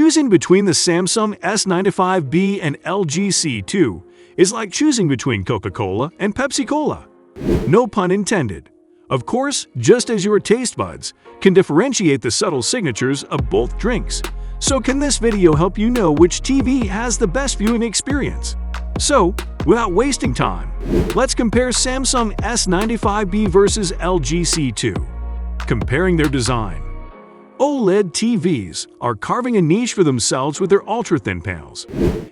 Choosing between the Samsung S95b and LG C2 is like choosing between Coca-Cola and Pepsi Cola. No pun intended. Of course, just as your taste buds can differentiate the subtle signatures of both drinks, so can this video help you know which TV has the best viewing experience. So, without wasting time, let's compare Samsung S95b versus LG C2. Comparing their design. OLED TVs are carving a niche for themselves with their ultra-thin panels.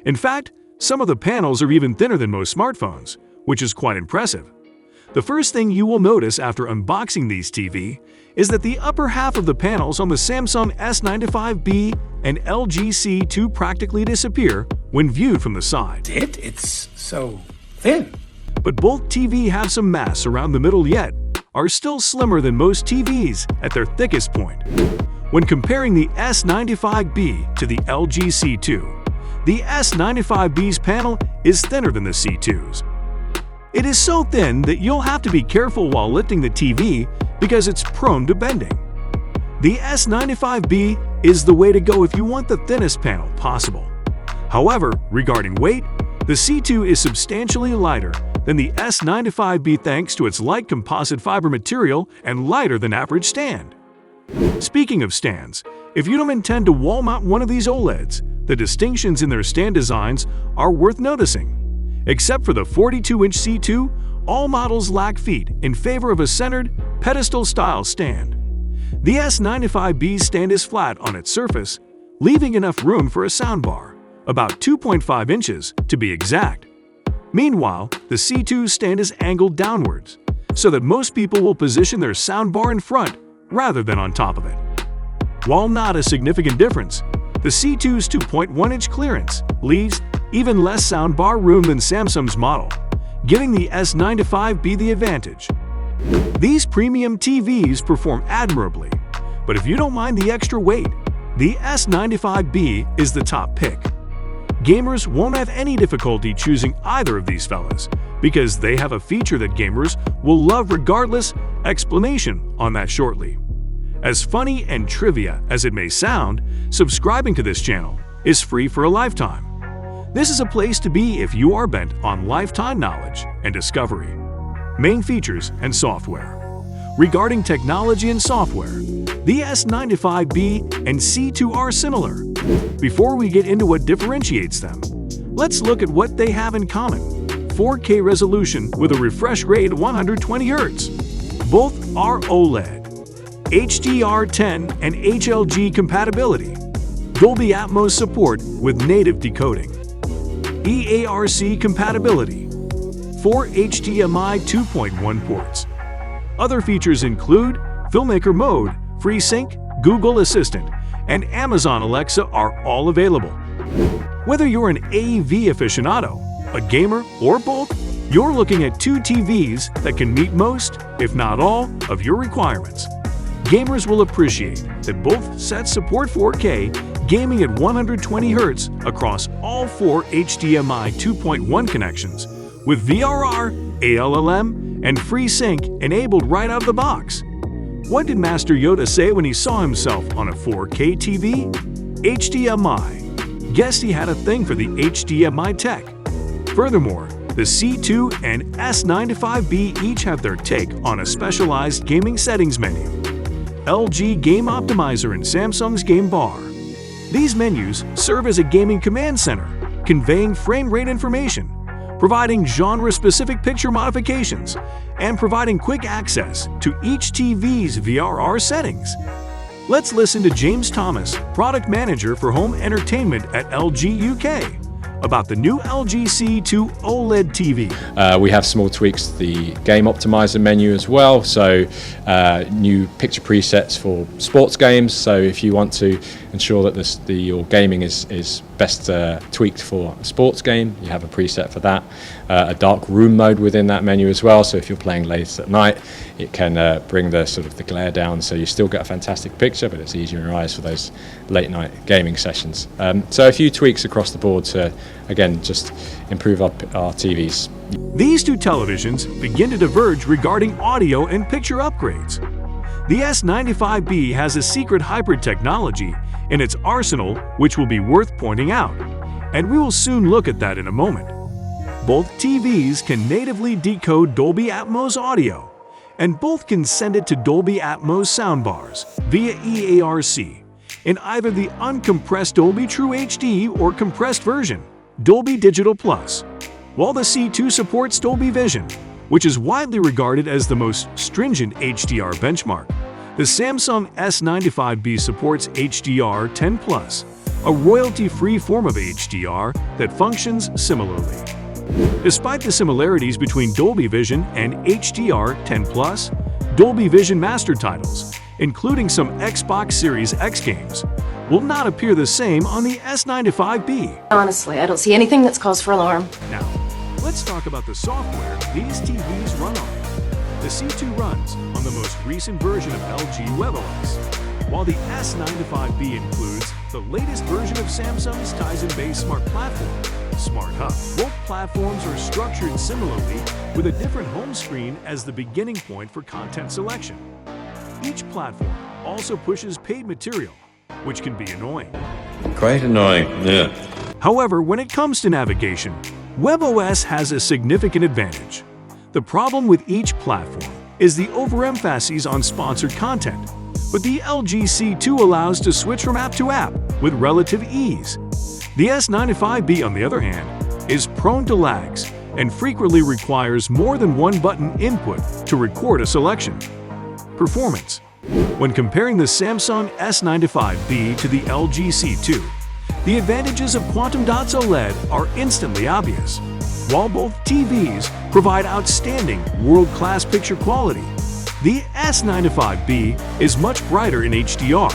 In fact, some of the panels are even thinner than most smartphones, which is quite impressive. The first thing you will notice after unboxing these TV is that the upper half of the panels on the Samsung S95b and LG C2 practically disappear when viewed from the side. It's so thin. But both TV have some mass around the middle yet are still slimmer than most TVs at their thickest point. When comparing the S95b to the LG C2, the S95b's panel is thinner than the C2's. It is so thin that you'll have to be careful while lifting the TV because it's prone to bending. The S95b is the way to go if you want the thinnest panel possible. However, regarding weight, the C2 is substantially lighter than the S95b thanks to its light composite fiber material and lighter than average stand. Speaking of stands, if you don't intend to wall mount one of these OLEDs, the distinctions in their stand designs are worth noticing. Except for the 42-inch C2, all models lack feet in favor of a centered, pedestal-style stand. The S95b's stand is flat on its surface, leaving enough room for a soundbar, about 2.5 inches to be exact. Meanwhile, the C2's stand is angled downwards, so that most people will position their soundbar in front rather than on top of it. While not a significant difference, the C2's 2.1-inch clearance leaves even less soundbar room than Samsung's model, giving the S95b the advantage. These premium TVs perform admirably, but if you don't mind the extra weight, the S95b is the top pick. Gamers won't have any difficulty choosing either of these fellas because they have a feature that gamers will love regardless. Explanation on that shortly. As funny and trivia as it may sound, subscribing to this channel is free for a lifetime. This is a place to be if you are bent on lifetime knowledge and discovery. Main features and software. Regarding technology and software, the S95b and C2 are similar. Before we get into what differentiates them, let's look at what they have in common. 4K resolution with a refresh rate of 120 Hz. Both are OLED. HDR10 and HLG compatibility. Dolby Atmos support with native decoding. EARC compatibility. 4 HDMI 2.1 ports. Other features include Filmmaker Mode, FreeSync, Google Assistant, and Amazon Alexa are all available. Whether you're an AV aficionado, a gamer, or both, you're looking at two TVs that can meet most, if not all, of your requirements. Gamers will appreciate that both sets support 4K gaming at 120 Hz across all 4 HDMI 2.1 connections, with VRR, ALLM, and FreeSync enabled right out of the box. What did Master Yoda say when he saw himself on a 4K TV? HDMI. Guessed he had a thing for the HDMI tech. Furthermore, the C2 and S95b each have their take on a specialized gaming settings menu. LG Game Optimizer and Samsung's Game Bar. These menus serve as a gaming command center, conveying frame rate information, providing genre-specific picture modifications, and providing quick access to each TV's VRR settings. Let's listen to James Thomas, Product Manager for Home Entertainment at LG UK, about the new LG C2 OLED TV. We have small tweaks to the Game Optimizer menu as well, so new picture presets for sports games, so if you want to ensure that your gaming is best tweaked for a sports game, you have a preset for that. A dark room mode within that menu as well, so if you're playing late at night, it can bring the glare down, so you still get a fantastic picture, but it's easier in your eyes for those late night gaming sessions. So a few tweaks across the board to, again, just improve our TVs. These two televisions begin to diverge regarding audio and picture upgrades. The S95b has a secret hybrid technology in its arsenal, which will be worth pointing out, and we will soon look at that in a moment. Both TVs can natively decode Dolby Atmos audio, and both can send it to Dolby Atmos soundbars via EARC in either the uncompressed Dolby True HD or compressed version, Dolby Digital Plus, while the C2 supports Dolby Vision, which is widely regarded as the most stringent HDR benchmark. The Samsung S95b supports HDR10+, a royalty-free form of HDR that functions similarly. Despite the similarities between Dolby Vision and HDR10+, Dolby Vision master titles, including some Xbox Series X games, will not appear the same on the S95b. Honestly, I don't see anything that's cause for alarm. Now, let's talk about the software these TVs run on. The C2 runs on the most recent version of LG WebOS, while the S95b includes the latest version of Samsung's Tizen-based smart platform, Smart Hub. Both platforms are structured similarly, with a different home screen as the beginning point for content selection. Each platform also pushes paid material, which can be annoying. Quite annoying, yeah. However, when it comes to navigation, WebOS has a significant advantage. The problem with each platform is the overemphasis on sponsored content, but the LG C2 allows to switch from app to app with relative ease. The S95b, on the other hand, is prone to lags and frequently requires more than one button input to record a selection. Performance. When comparing the Samsung S95b to the LG C2, the advantages of quantum dots OLED are instantly obvious. While both TVs provide outstanding world-class picture quality, the S95b is much brighter in HDR,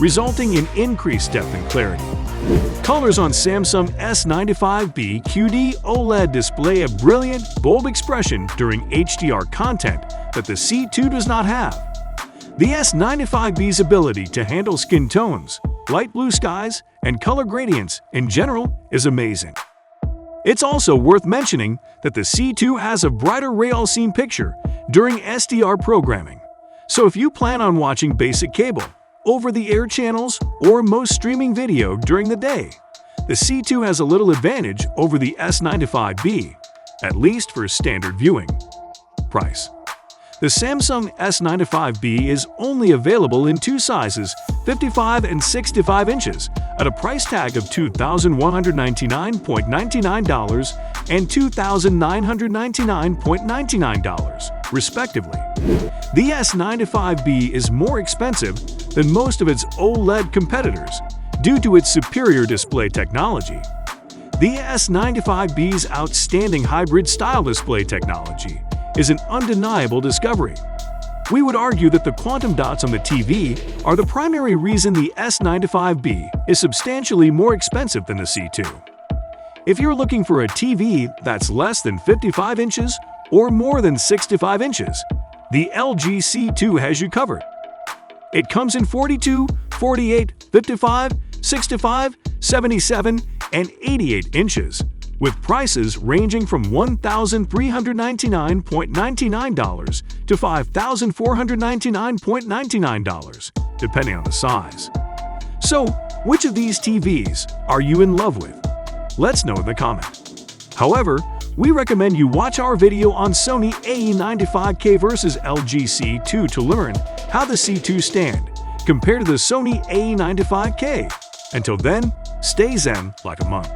resulting in increased depth and clarity. Colors on Samsung S95b qd-oled display a brilliant, bold expression during HDR content that the C2 does not have. The S95b's ability to handle skin tones, light blue skies, and color gradients in general is amazing. It's also worth mentioning that the C2 has a brighter Ray-All-Scene picture during SDR programming. So if you plan on watching basic cable, over-the-air channels, or most streaming video during the day, the C2 has a little advantage over the S95b, at least for standard viewing. Price. The Samsung S95b is only available in two sizes, 55 and 65 inches, at a price tag of $2,199.99 and $2,999.99, respectively. The S95b is more expensive than most of its OLED competitors due to its superior display technology. The S95b's outstanding hybrid style display technology is an undeniable discovery. We would argue that the quantum dots on the TV are the primary reason the S95b is substantially more expensive than the C2. If you're looking for a TV that's less than 55 inches or more than 65 inches, the LG C2 has you covered. It comes in 42, 48, 55, 65, 77, and 88 inches, with prices ranging from $1,399.99 to $5,499.99, depending on the size. So, which of these TVs are you in love with? Let's know in the comment. However, we recommend you watch our video on Sony A95k versus LG C2 to learn how the C2 stand compared to the Sony A95k. Until then, stay zen like a monk.